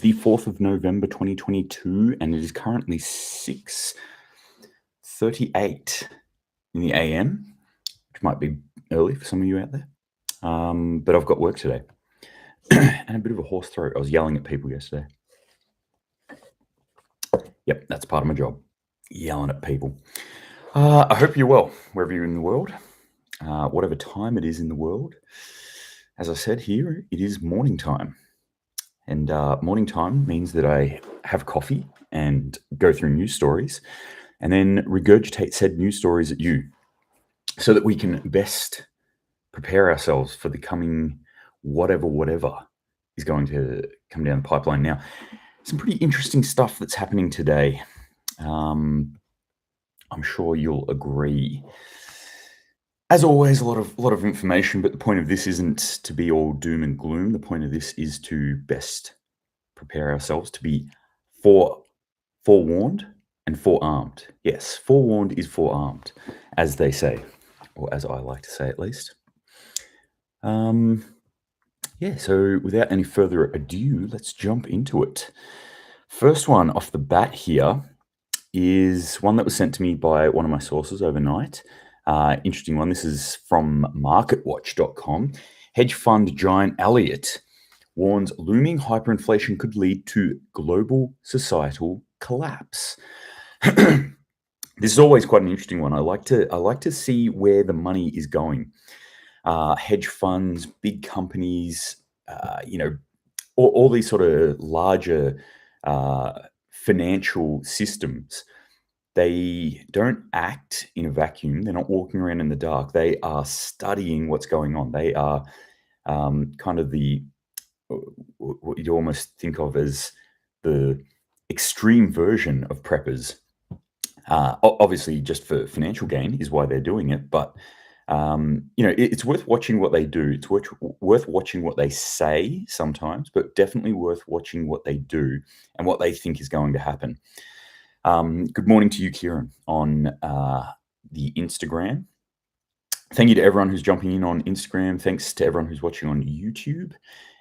The 4th of November 2022, and it is currently 6:38 in the AM, which might be early for some of you out there. But I've got work today and a bit of a hoarse throat. I was yelling at people yesterday. Yep, that's part of my job, yelling at people. I hope you're well, wherever you're in the world, whatever time it is in the world. As I said here, it is morning time. And morning time means that I have coffee and go through news stories and then regurgitate said news stories at you so that we can best prepare ourselves for the coming whatever is going to come down the pipeline. Now, some pretty interesting stuff that's happening today. I'm sure you'll agree. As always, a lot of information, but the point of this isn't to be all doom and gloom. The point of this is to best prepare ourselves to be forewarned and forearmed. Yes, forewarned is forearmed, as they say, or as I like to say at least. Yeah, so without any further ado, let's jump into it. First one off the bat here is one that was sent to me by one of my sources overnight. Interesting one. This is from marketwatch.com. Hedge fund giant Elliott warns looming hyperinflation could lead to global societal collapse. This is always quite an interesting one. I like to see where the money is going. Hedge funds, big companies, all these sort of larger financial systems. They don't act in a vacuum. They're not walking around in the dark. They are studying what's going on. They are kind of what you'd almost think of as the extreme version of preppers. Obviously, just for financial gain is why they're doing it. But it's worth watching what they do. It's worth watching what they say sometimes, but definitely worth watching what they do and what they think is going to happen. Good morning to you, Kieran, on the Instagram. Thank you to everyone who's jumping in on Instagram. Thanks to everyone who's watching on YouTube.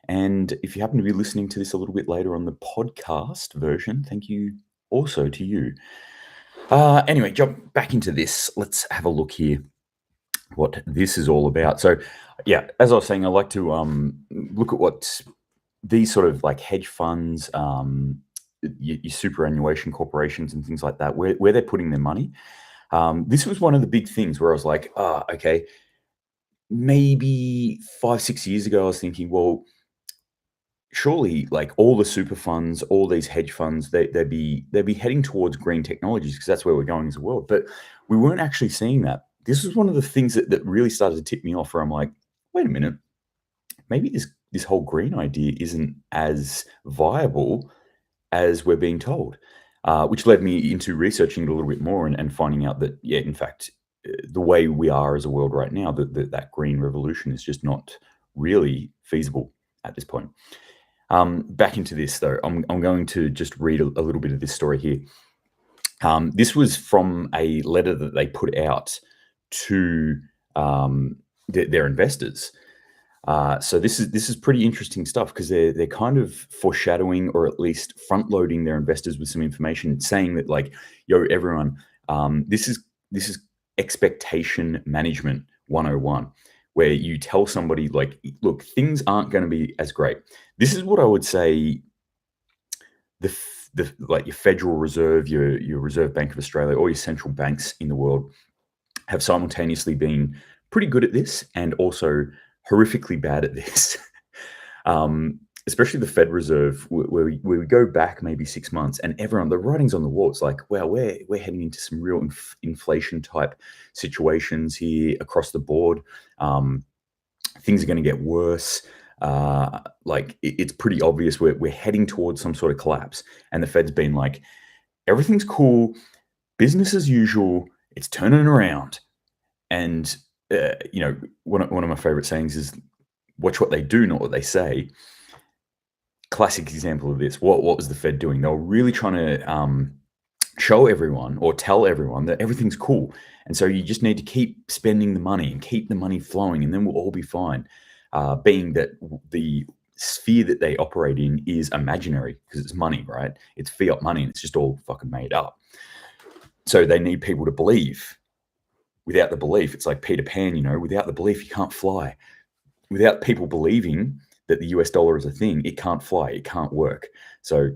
And if you happen to be listening to this a little bit later on the podcast version, thank you also to you. Anyway, jump back into this. Let's have a look here what this is all about. So, yeah, as I was saying, I like to look at what these sort of like hedge funds, your superannuation corporations and things like that, where they're putting their money. This was one of the big things where I was like, okay, maybe 5-6 years ago, I was thinking, well, surely like all the super funds, all these hedge funds, they'd be heading towards green technologies because that's where we're going as a world. But we weren't actually seeing that. This was one of the things that really started to tip me off, where I'm like, wait a minute, maybe this whole green idea isn't as viable as we're being told, which led me into researching it a little bit more and finding out that, yeah, in fact, the way we are as a world right now, that green revolution is just not really feasible at this point. Back into this, though, I'm going to just read a little bit of this story here. This was from a letter that they put out to their investors. So this is pretty interesting stuff, because they're kind of foreshadowing, or at least front loading their investors with some information, saying that, like, yo, everyone, this is expectation management 101, where you tell somebody, like, look, things aren't going to be as great. This is what I would say like your Federal Reserve, your Reserve Bank of Australia, or your central banks in the world have simultaneously been pretty good at this and also horrifically bad at this. Especially the Fed Reserve, where we go back maybe 6 months, and everyone, the writing's on the wall. It's like, wow, we're heading into some real inflation type situations here across the board. Things are going to get worse. It's pretty obvious we're heading towards some sort of collapse. And the Fed's been like, everything's cool, business as usual, it's turning around. And one of my favorite sayings is, watch what they do, not what they say. Classic example of this. What was the Fed doing? They were really trying to show everyone, or tell everyone, that everything's cool. And so you just need to keep spending the money and keep the money flowing, and then we'll all be fine. Being that the sphere that they operate in is imaginary because it's money, right? It's fiat money and it's just all fucking made up. So they need people to believe. Without the belief, it's like Peter Pan, without the belief, you can't fly. Without people believing that the US dollar is a thing, it can't fly, it can't work. So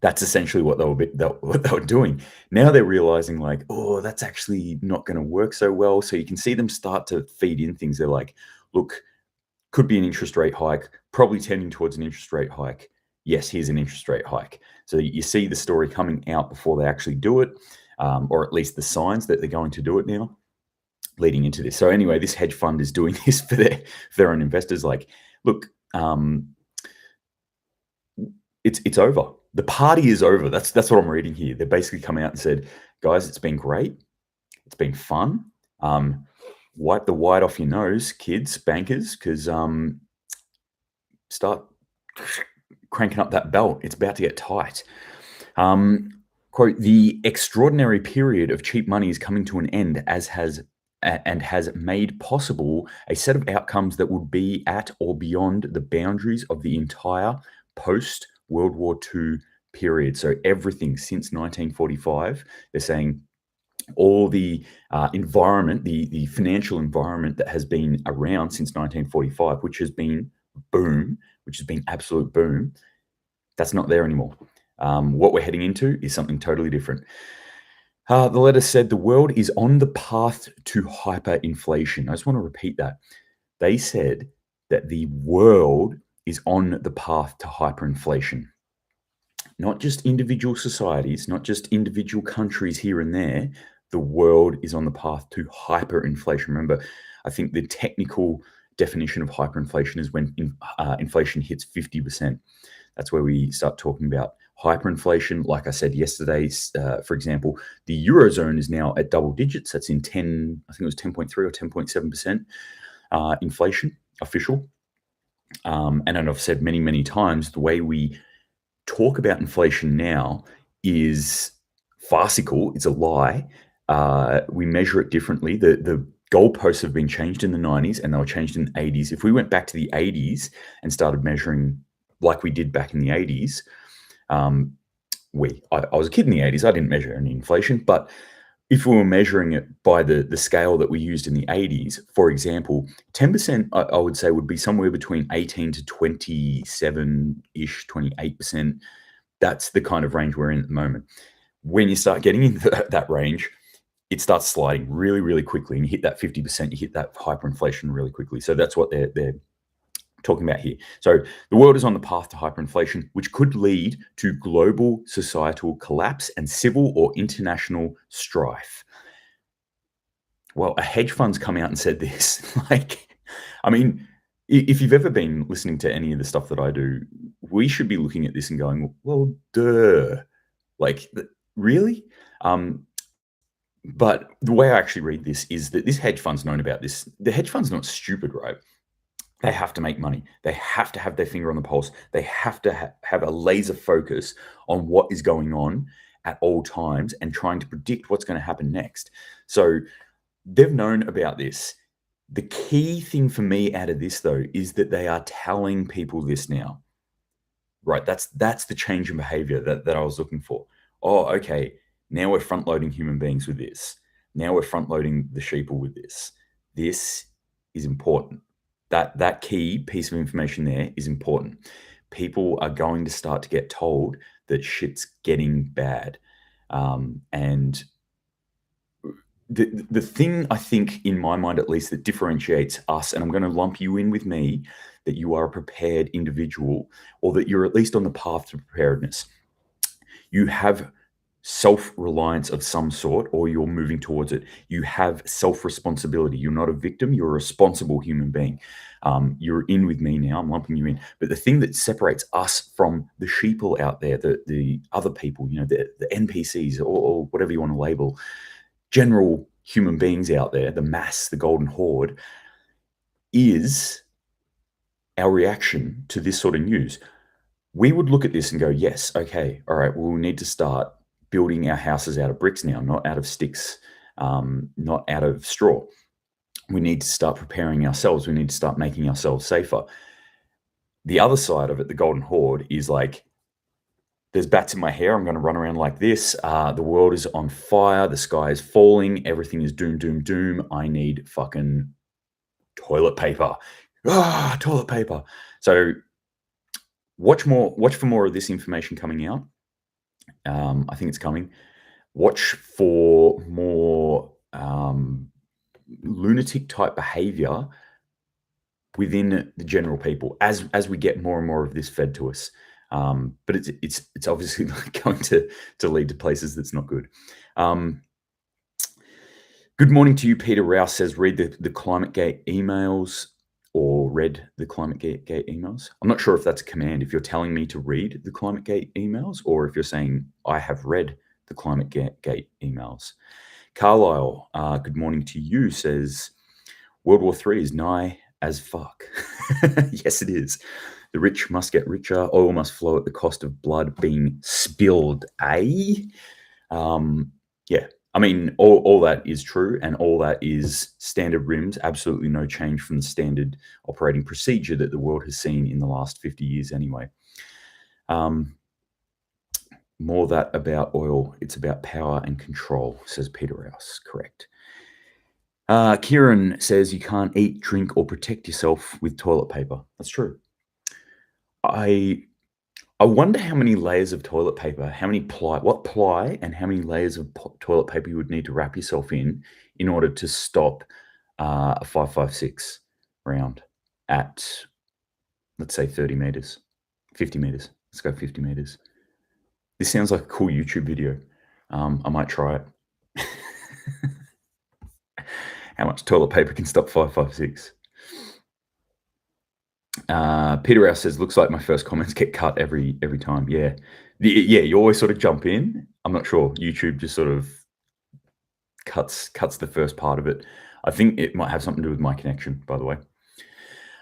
that's essentially what they were doing. Now they're realizing like, oh, that's actually not going to work so well. So you can see them start to feed in things. They're like, look, could be an interest rate hike, probably tending towards an interest rate hike. Yes, here's an interest rate hike. So you see the story coming out before they actually do it, or at least the signs that they're going to do it now, leading into this. So anyway, this hedge fund is doing this for their own investors. Like, look, it's over. The party is over. That's what I'm reading here. They basically come out and said, guys, it's been great. It's been fun. Wipe the white off your nose, kids, bankers, because start cranking up that belt. It's about to get tight. Quote, the extraordinary period of cheap money is coming to an end has made possible a set of outcomes that would be at or beyond the boundaries of the entire post-World War II period. So everything since 1945, they're saying all the environment, the financial environment that has been around since 1945, which has been boom, which has been absolute boom, that's not there anymore. What we're heading into is something totally different. The letter said the world is on the path to hyperinflation. I just want to repeat that. They said that the world is on the path to hyperinflation. Not just individual societies, not just individual countries here and there. The world is on the path to hyperinflation. Remember, I think the technical definition of hyperinflation is when inflation hits 50%. That's where we start talking about hyperinflation. Like I said yesterday, for example, the Eurozone is now at double digits. That's in 10, I think it was 10.3 or 10.7% inflation, official. And I've said many, many times, the way we talk about inflation now is farcical. It's a lie. We measure it differently. The goalposts have been changed in the 90s and they were changed in the 80s. If we went back to the 80s and started measuring like we did back in the 80s, I was a kid in the 80s. I didn't measure any inflation, but if we were measuring it by the scale that we used in the 80s, for example, 10%, I would say, would be somewhere between 18 to 27-ish, 28%. That's the kind of range we're in at the moment. When you start getting into that range, it starts sliding really, really quickly, and you hit that 50%, you hit that hyperinflation really quickly. So that's what they're talking about here. So the world is on the path to hyperinflation, which could lead to global societal collapse and civil or international strife. Well, a hedge fund's come out and said this. If you've ever been listening to any of the stuff that I do, we should be looking at this and going, well, duh. Like, really? But the way I actually read this is that this hedge fund's known about this. The hedge fund's not stupid, right? They have to make money. They have to have their finger on the pulse. They have to have a laser focus on what is going on at all times and trying to predict what's going to happen next. So they've known about this. The key thing for me out of this, though, is that they are telling people this now. Right? That's the change in behavior that I was looking for. Oh, okay. Now we're front-loading human beings with this. Now we're front-loading the sheeple with this. This is important. That key piece of information there is important. People are going to start to get told that shit's getting bad. And the thing, I think, in my mind at least, that differentiates us, and I'm going to lump you in with me, that you are a prepared individual, or that you're at least on the path to preparedness. You have self-reliance of some sort, or you're moving towards it. You have self-responsibility. You're not a victim. You're a responsible human being. You're in with me now. I'm lumping you in. But the thing that separates us from the sheeple out there, the other people, the NPCs, or whatever you want to label, general human beings out there, the mass, the golden horde, is our reaction to this sort of news. We would look at this and go, yes, okay, all right, well, we need to start building our houses out of bricks now, not out of sticks, not out of straw. We need to start preparing ourselves. We need to start making ourselves safer. The other side of it, the golden horde, is like, there's bats in my hair. I'm going to run around like this. The world is on fire. The sky is falling. Everything is doom, doom, doom. I need fucking toilet paper. Toilet paper. So watch for more of this information coming out. I think it's coming. Watch for more lunatic type behavior within the general people as we get more and more of this fed to us. But it's obviously going to lead to places that's not good. Good morning to you, Peter Rouse says, read the ClimateGate emails, or read the ClimateGate emails. I'm not sure if that's a command, if you're telling me to read the ClimateGate emails, or if you're saying I have read the ClimateGate emails. Carlisle, good morning to you, says, World War III is nigh as fuck. Yes, it is. The rich must get richer. Oil must flow at the cost of blood being spilled, eh? Yeah. I mean, all that is true, and all that is standard rims. Absolutely no change from the standard operating procedure that the world has seen in the last 50 years anyway. More that about oil. It's about power and control, says Peter Rouse. Correct. Kieran says you can't eat, drink, or protect yourself with toilet paper. That's true. I wonder how many layers of toilet paper, what ply and how many layers of toilet paper you would need to wrap yourself in order to stop a 5.56 round at, let's say, 30 meters, 50 meters. Let's go 50 meters. This sounds like a cool YouTube video. I might try it. How much toilet paper can stop 5.56? Peter Rouse says, looks like my first comments get cut every time. Yeah. You always sort of jump in. I'm not sure. YouTube just sort of cuts the first part of it. I think it might have something to do with my connection, by the way.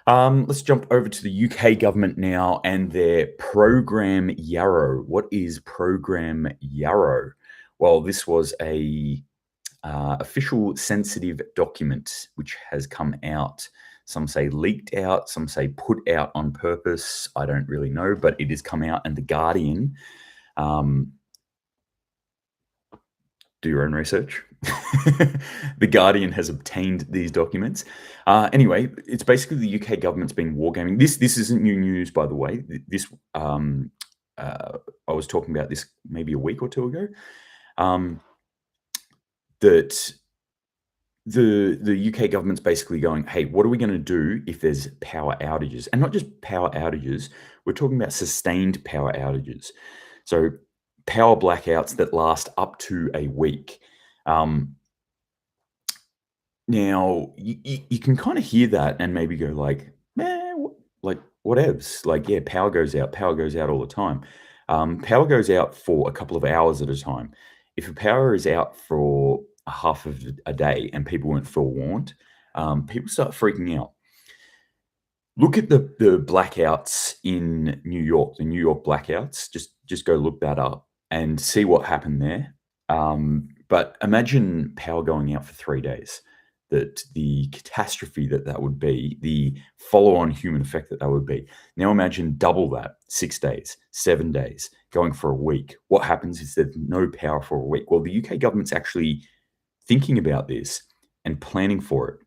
Let's jump over to the UK government now and their Program Yarrow. What is Program Yarrow? Well, this was a official sensitive document which has come out. Some say leaked out, some say put out on purpose. I don't really know, but it has come out, and The Guardian, do your own research. The Guardian has obtained these documents. Anyway, it's basically the UK government's been wargaming. This isn't new news, by the way. This I was talking about this maybe a week or two ago. That the UK government's basically going, hey, what are we going to do if there's power outages? And not just power outages, we're talking about sustained power outages. So power blackouts that last up to a week. Now, you can kind of hear that and maybe go like, whatevs. Like, yeah, power goes out all the time. Power goes out for a couple of hours at a time. If a power is out for a half of a day and people weren't forewarned, people start freaking out. Look at the blackouts in New York, the New York blackouts. Just go look that up and see what happened there. But imagine power going out for 3 days. That the catastrophe that would be, the follow-on human effect that would be. Now imagine double that, 6 days, 7 days, going for a week. What happens is there's no power for a week. Well, the UK government's actually thinking about this and planning for it.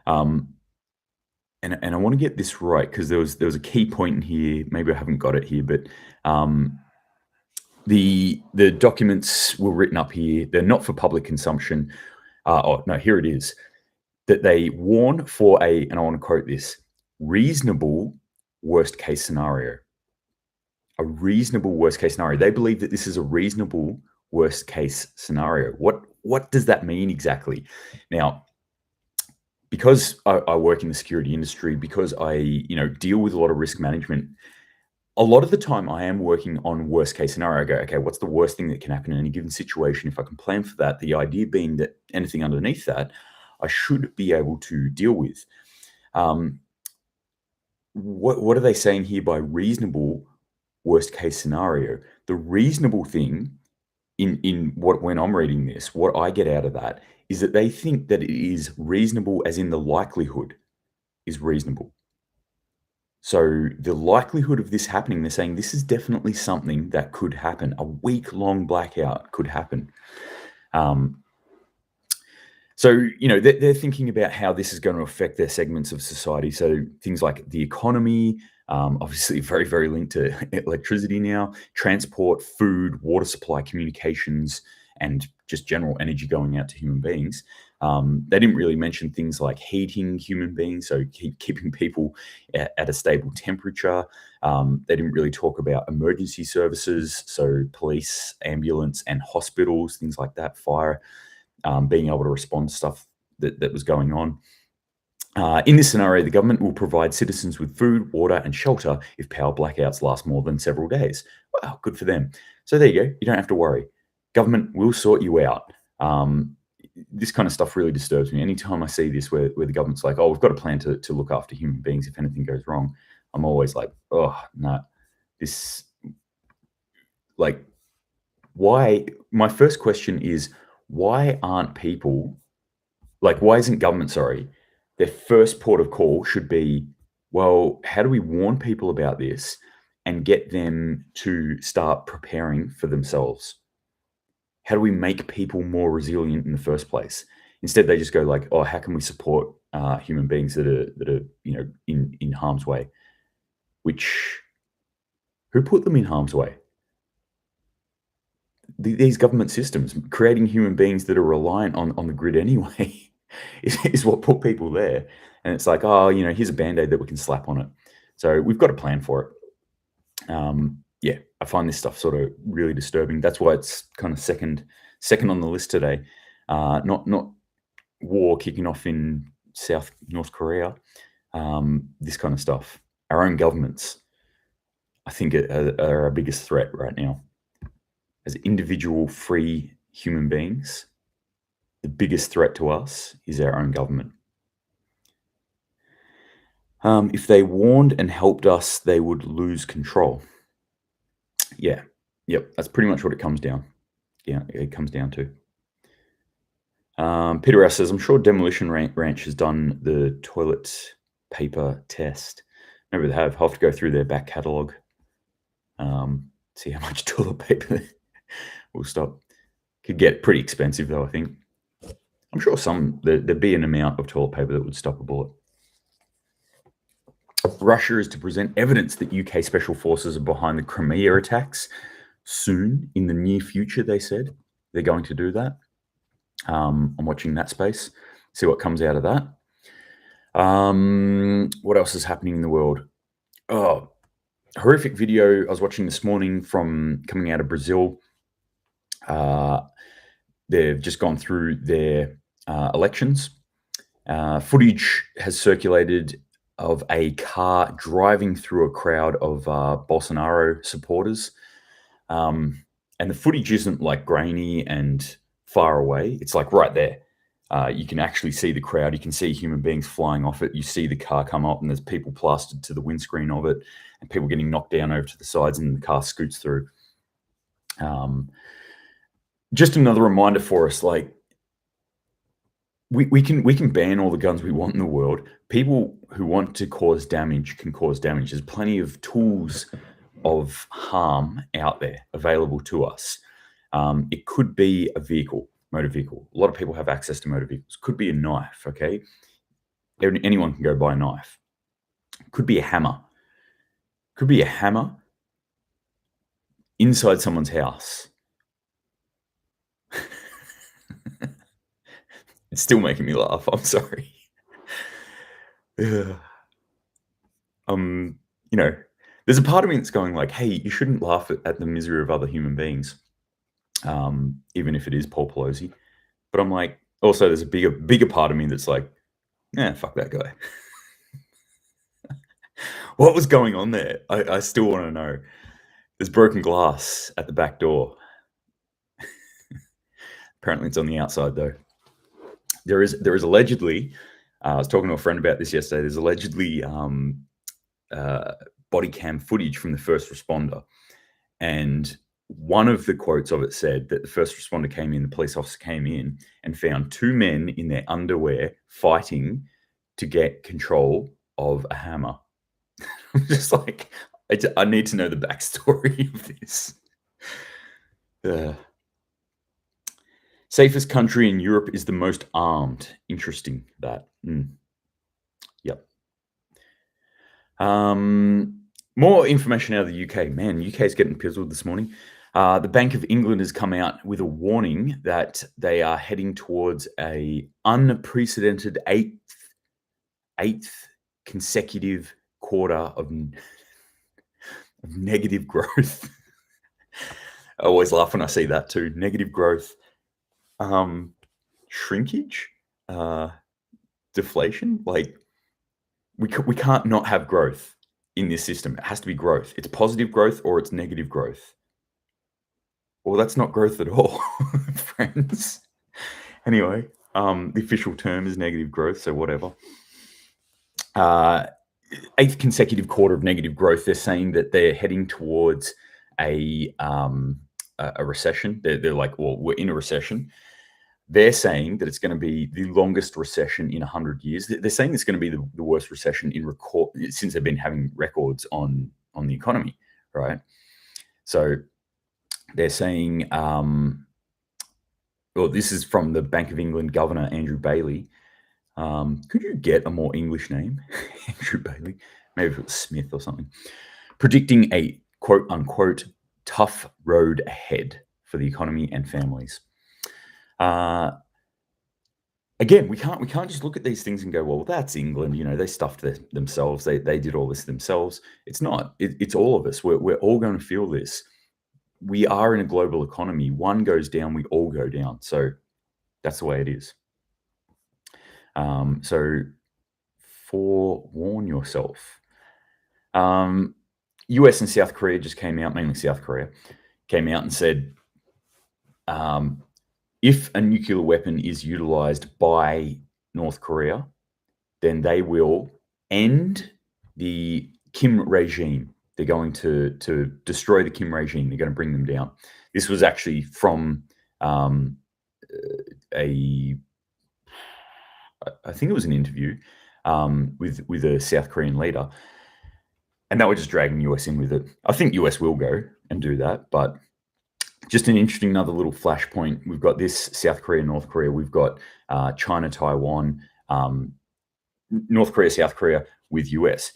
And I want to get this right, because there was a key point in here. Maybe I haven't got it here, but the documents were written up here. They're not for public consumption. Oh, no, here it is. That they warn for and I want to quote this, reasonable worst case scenario. A reasonable worst case scenario. They believe that this is a reasonable worst case scenario. What does that mean exactly? Now, because I work in the security industry, because I deal with a lot of risk management, a lot of the time I am working on worst case scenario. I go, okay, what's the worst thing that can happen in any given situation? If I can plan for that, the idea being that anything underneath that, I should be able to deal with. What are they saying here by reasonable worst case scenario? The reasonable thing when I'm reading this, what I get out of that is that they think that it is reasonable, as in the likelihood is reasonable. So the likelihood of this happening, they're saying this is definitely something that could happen. A week-long blackout could happen. So, they're thinking about how this is going to affect their segments of society. So things like the economy, obviously very, very linked to electricity now, transport, food, water supply, communications, and just general energy going out to human beings. They didn't really mention things like heating human beings, so keeping people at a stable temperature. They didn't really talk about emergency services, so police, ambulance, and hospitals, things like that, fire. Being able to respond to stuff that was going on. In this scenario, the government will provide citizens with food, water, and shelter if power blackouts last more than several days. Wow, good for them. So there you go. You don't have to worry. Government will sort you out. This kind of stuff really disturbs me. Anytime I see this where the government's like, oh, we've got a plan to look after human beings if anything goes wrong, I'm always like, oh, no. This, like, why? My first question is, why aren't people, why isn't government, their first port of call should be, well, how do we warn people about this and get them to start preparing for themselves? How do we make people more resilient in the first place? Instead, they just go like, oh, how can we support human beings that are in harm's way? Who put them in harm's way? These government systems, creating human beings that are reliant on the grid anyway, is what put people there. And it's like, oh, here's a Band-Aid that we can slap on it. So we've got a plan for it. Yeah, I find this stuff sort of really disturbing. That's why it's kind of second on the list today. Not war kicking off in North Korea. This kind of stuff. Our own governments, I think, are our biggest threat right now. As individual free human beings, the biggest threat to us is our own government. If they warned and helped us, they would lose control. Yeah, yep, that's pretty much what it comes down. Yeah, it comes down to. Peter S says, I'm sure Demolition Ranch has done the toilet paper test. Maybe they have. I'll have to go through their back catalogue. See how much toilet paper will stop. Could get pretty expensive though, I think. I'm sure there'd be an amount of toilet paper that would stop a bullet. Russia is to present evidence that UK special forces are behind the Crimea attacks soon, in the near future, they said. They're going to do that. I'm watching that space, see what comes out of that. What else is happening in the world? Oh, horrific video I was watching this morning coming out of Brazil. They've just gone through their elections. Footage has circulated of a car driving through a crowd of Bolsonaro supporters. And the footage isn't like grainy and far away. It's like right there. You can actually see the crowd. You can see human beings flying off it. You see the car come up and there's people plastered to the windscreen of it and people getting knocked down over to the sides and the car scoots through. Just another reminder for us, like, we can ban all the guns we want in the world. People who want to cause damage can cause damage. There's plenty of tools of harm out there available to us. It could be a vehicle, motor vehicle. A lot of people have access to motor vehicles. Could be a knife, okay? Anyone can go buy a knife. Could be a hammer. Could be a hammer inside someone's house. It's still making me laugh. I'm sorry. There's a part of me that's going like, hey, you shouldn't laugh at the misery of other human beings, even if it is Paul Pelosi. But I'm like, also there's a bigger part of me that's like, fuck that guy. What was going on there? I still want to know. There's broken glass at the back door. Apparently it's on the outside though. There is allegedly, I was talking to a friend about this yesterday, there's allegedly body cam footage from the first responder. And one of the quotes of it said that the first responder came in, the police officer came in and found two men in their underwear fighting to get control of a hammer. I'm just like, I need to know the backstory of this. Uh, Safest country in Europe is the most armed. Interesting that. Yep. More information out of the UK. Man, UK is getting pizzled this morning. The Bank of England has come out with a warning that they are heading towards a unprecedented eighth consecutive quarter of negative growth. I always laugh when I see that too. Negative growth, shrinkage, deflation. Like we can't not have growth in this system. It has to be growth. It's positive growth or it's negative growth. Well, that's not growth at all, friends. Anyway, the official term is negative growth, so whatever. Eighth consecutive quarter of negative growth. They're saying that they're heading towards a recession. They're like, well, we're in a recession. They're saying that it's going to be the longest recession in 100 years. They're saying it's going to be the worst recession in record since they've been having records on the economy, right? So they're saying, well, this is from the Bank of England Governor, Andrew Bailey. Could you get a more English name? Andrew Bailey. Maybe if it was Smith or something. Predicting a quote unquote tough road ahead for the economy and families. Again, we can't just look at these things and go, well, that's England. You know, they stuffed themselves. They did all this themselves. It's not. It's all of us. We're all going to feel this. We are in a global economy. One goes down, we all go down. So that's the way it is. So forewarn yourself. US and South Korea just came out, mainly South Korea, came out and said, if a nuclear weapon is utilized by North Korea, then they will end the Kim regime. They're going to destroy the Kim regime. They're going to bring them down. This was actually from I think it was an interview with a South Korean leader, and they were just dragging US in with it. I think US will go and do that, but just an interesting another little flashpoint. We've got this South Korea, North Korea. We've got China, Taiwan, North Korea, South Korea with US,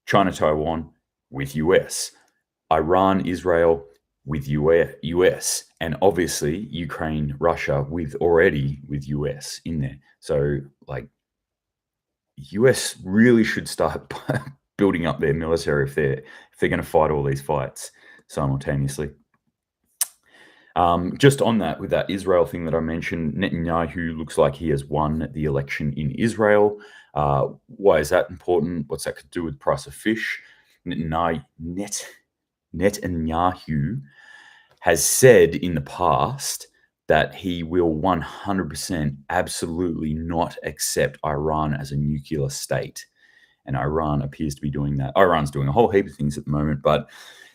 China, Taiwan with US, Iran, Israel with US, and obviously Ukraine, Russia with US in there. So like US really should start building up their military if they're going to fight all these fights simultaneously. Just on that, with that Israel thing that I mentioned, Netanyahu looks like he has won the election in Israel. Why is that important? What's that to do with the price of fish? Netanyahu has said in the past that he will 100% absolutely not accept Iran as a nuclear state. And Iran appears to be doing that. Iran's doing a whole heap of things at the moment, but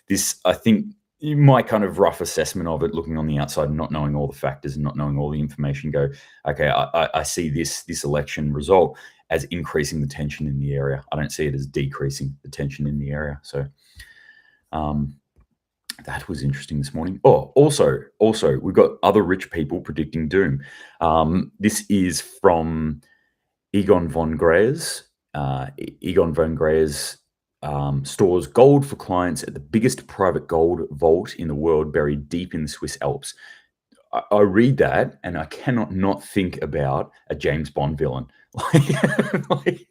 this, I think, my kind of rough assessment of it, looking on the outside and not knowing all the factors and not knowing all the information, go, okay, I see this election result as increasing the tension in the area. I don't see it as decreasing the tension in the area. So that was interesting this morning. Oh, also, we've got other rich people predicting doom. This is from Egon von Greyer's. Egon von Greyer's stores gold for clients at the biggest private gold vault in the world, buried deep in the Swiss Alps. I read that and I cannot not think about a James Bond villain, like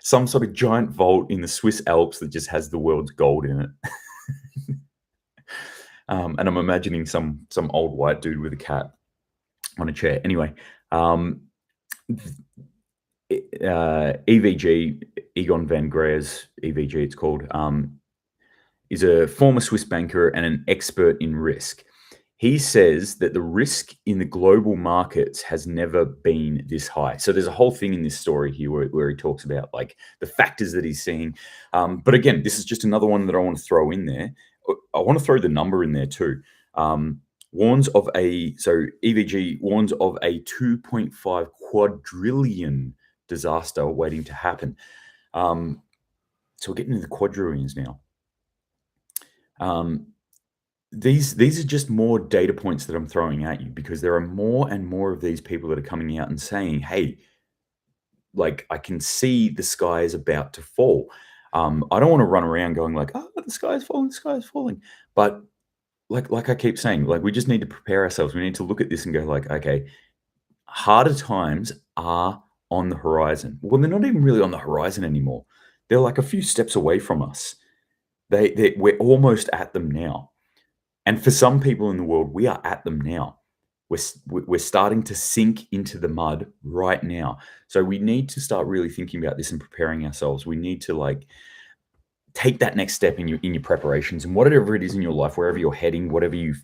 some sort of giant vault in the Swiss Alps that just has the world's gold in it. And I'm imagining some old white dude with a cat on a chair. Anyway, EVG, Egon van Greyer's EVG, it's called, is a former Swiss banker and an expert in risk. He says that the risk in the global markets has never been this high. So there's a whole thing in this story here where he talks about like the factors that he's seeing. But again, this is just another one that I want to throw in there. I want to throw the number in there too. EVG warns of a 2.5 quadrillion disaster waiting to happen. So we're getting into the quadrillions now. These are just more data points that I'm throwing at you because there are more and more of these people that are coming out and saying, "Hey, like I can see the sky is about to fall." I don't want to run around going like, "Oh, the sky is falling, the sky is falling." But like I keep saying, like we just need to prepare ourselves. We need to look at this and go like, "Okay, harder times are on the horizon." Well, they're not even really on the horizon anymore. They're like a few steps away from us. We're almost at them now. And for some people in the world, we are at them now. We're starting to sink into the mud right now. So we need to start really thinking about this and preparing ourselves. We need to like take that next step in your preparations and whatever it is in your life, wherever you're heading, whatever you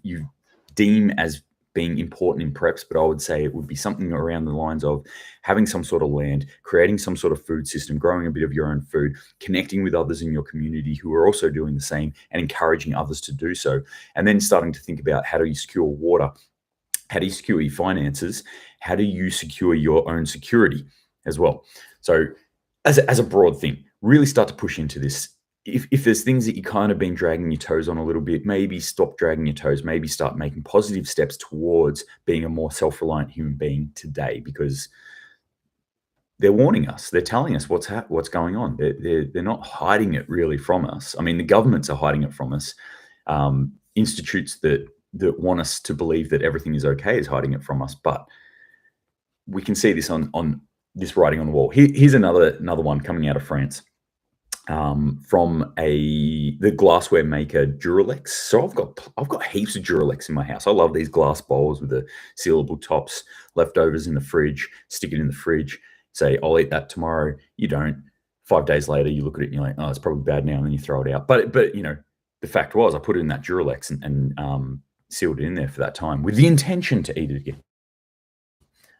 deem as being important in preps. But I would say it would be something around the lines of having some sort of land, creating some sort of food system, growing a bit of your own food, connecting with others in your community who are also doing the same and encouraging others to do so. And then starting to think about how do you secure water? How do you secure your finances? How do you secure your own security as well? So as a broad thing, really start to push into this. If there's things that you kind of been dragging your toes on a little bit, maybe stop dragging your toes, maybe start making positive steps towards being a more self-reliant human being today, because they're warning us. They're telling us what's going on. They're not hiding it really from us. I mean, the governments are hiding it from us. Institutes that want us to believe that everything is okay is hiding it from us. But we can see this on this writing on the wall. Here's another one coming out of France. From the glassware maker Duralex. So I've got heaps of Duralex in my house. I love these glass bowls with the sealable tops, leftovers in the fridge, stick it in the fridge, say, I'll eat that tomorrow. You don't. 5 days later, you look at it and you're like, oh, it's probably bad now, and then you throw it out. But the fact was I put it in that Duralex and sealed it in there for that time with the intention to eat it again.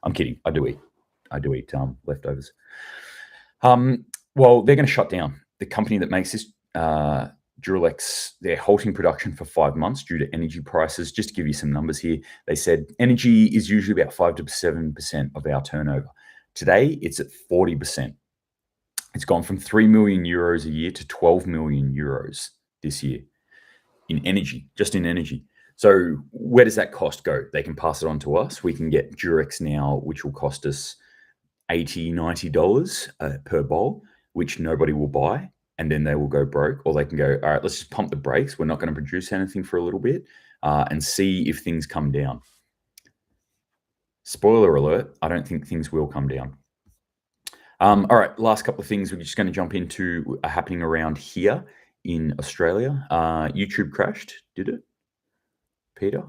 I'm kidding. I do eat leftovers. Well, they're going to shut down. The company that makes this, Duralex, they're halting production for 5 months due to energy prices. Just to give you some numbers here, they said energy is usually about 5 to 7% of our turnover. Today, it's at 40%. It's gone from 3 million euros a year to 12 million euros this year in energy, just in energy. So where does that cost go? They can pass it on to us. We can get Durex now, which will cost us $80, $90 per bowl, which nobody will buy, and then they will go broke. Or they can go, all right, let's just pump the brakes. We're not going to produce anything for a little bit and see if things come down. Spoiler alert, I don't think things will come down. All right, last couple of things we're just going to jump into are happening around here in Australia. YouTube crashed, did it, Peter?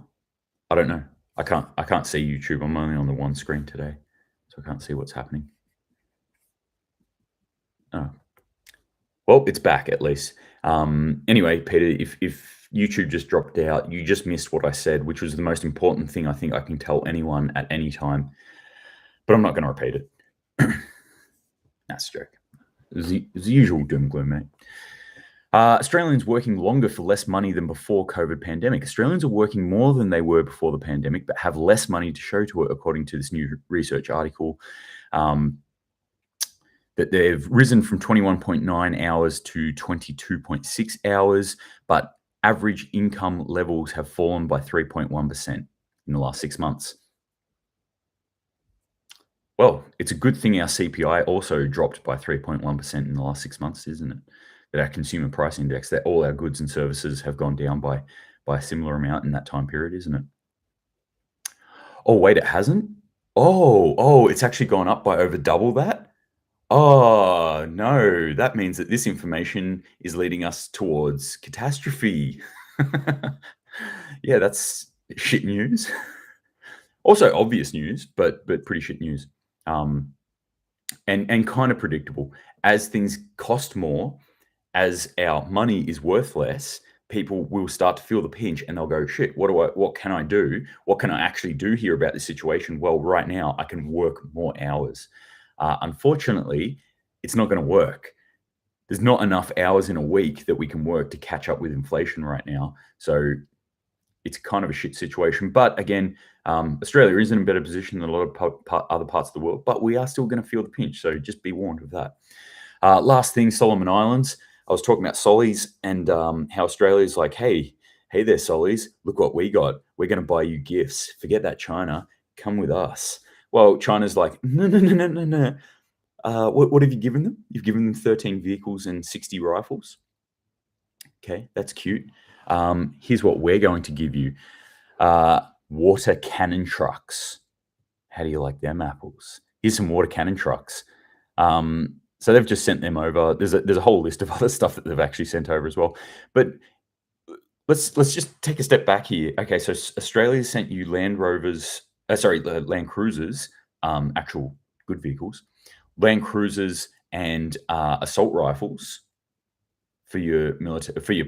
I don't know. I can't see YouTube. I'm only on the one screen today, so I can't see what's happening. Oh, well, it's back at least. Anyway, Peter, if YouTube just dropped out, you just missed what I said, which was the most important thing I think I can tell anyone at any time. But I'm not going to repeat it. That's a joke. It was the usual doom and gloom, mate. Australians working longer for less money than before COVID pandemic. Australians are working more than they were before the pandemic, but have less money to show to it, according to this new research article. That they've risen from 21.9 hours to 22.6 hours, but average income levels have fallen by 3.1% in the last 6 months. Well, it's a good thing our CPI also dropped by 3.1% in the last 6 months, isn't it? That our consumer price index, that all our goods and services have gone down by a similar amount in that time period, isn't it? Oh, wait, it hasn't? Oh, it's actually gone up by over double that? Oh, no, that means that this information is leading us towards catastrophe. Yeah, that's shit news. Also obvious news, but pretty shit news. And kind of predictable. As things cost more, as our money is worth less, people will start to feel the pinch and they'll go, shit, what can I do? What can I actually do here about this situation? Well, right now I can work more hours. Unfortunately, it's not going to work. There's not enough hours in a week that we can work to catch up with inflation right now. So it's kind of a shit situation. But again, Australia is in a better position than a lot of other parts of the world, but we are still going to feel the pinch. So just be warned of that. Last thing, Solomon Islands. I was talking about Sollies and how Australia's like, hey there, Sollies, look what we got. We're going to buy you gifts. Forget that China. Come with us. Well, China's like, no, no, no, no, no, no. What have you given them? You've given them 13 vehicles and 60 rifles. Okay, that's cute. Here's what we're going to give you. Water cannon trucks. How do you like them apples? Here's some water cannon trucks. So they've just sent them over. There's a whole list of other stuff that they've actually sent over as well. But let's just take a step back here. Okay, so Australia sent you Land Rovers, Land Cruisers, actual good vehicles, Land Cruisers and assault rifles for your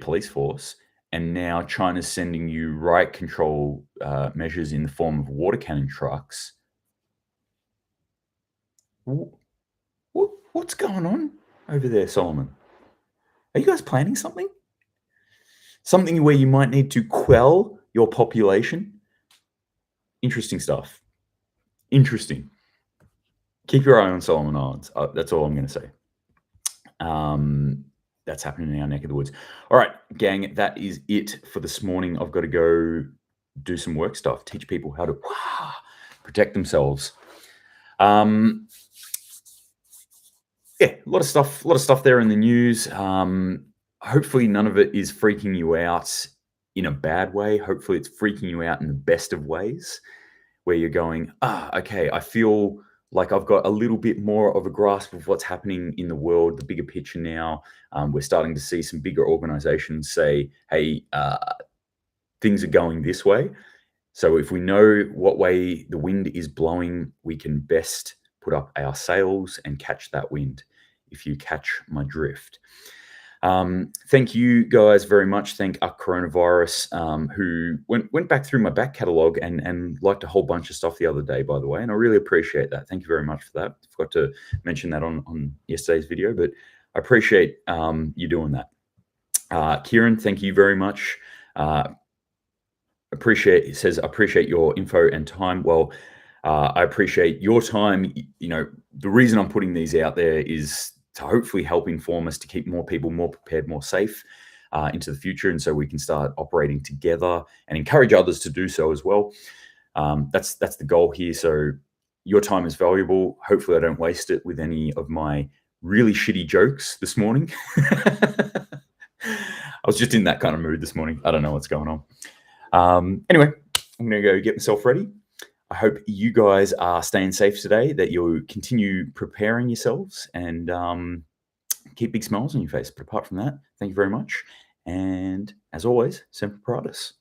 police force. And now China's sending you riot control measures in the form of water cannon trucks. What's going on over there, Solomon? Are you guys planning something? Something where you might need to quell your population? Interesting stuff. Interesting. Keep your eye on Solomon Islands. That's all I'm going to say. That's happening in our neck of the woods. All right, gang, that is it for this morning. I've got to go do some work stuff, teach people how to protect themselves. Yeah, a lot of stuff there in the news. Hopefully none of it is freaking you out in a bad way. Hopefully it's freaking you out in the best of ways, where you're going, okay, I feel like I've got a little bit more of a grasp of what's happening in the world, the bigger picture now. We're starting to see some bigger organizations say, hey, things are going this way. So if we know what way the wind is blowing, we can best put up our sails and catch that wind, if you catch my drift. Thank you guys very much. Thank Coronavirus, who went back through my back catalog and liked a whole bunch of stuff the other day, by the way, and I really appreciate that. Thank you very much for that. I forgot to mention that on yesterday's video, but I appreciate you doing that. Kieran, thank you very much. It says, appreciate your info and time. Well, I appreciate your time. You know, the reason I'm putting these out there is to hopefully help inform us to keep more people more prepared, more safe into the future. And so we can start operating together and encourage others to do so as well. That's the goal here. So your time is valuable. Hopefully I don't waste it with any of my really shitty jokes this morning. I was just in that kind of mood this morning. I don't know what's going on. Anyway, I'm going to go get myself ready. I hope you guys are staying safe today, that you'll continue preparing yourselves and keep big smiles on your face. But apart from that, thank you very much. And as always, Semper Paratus.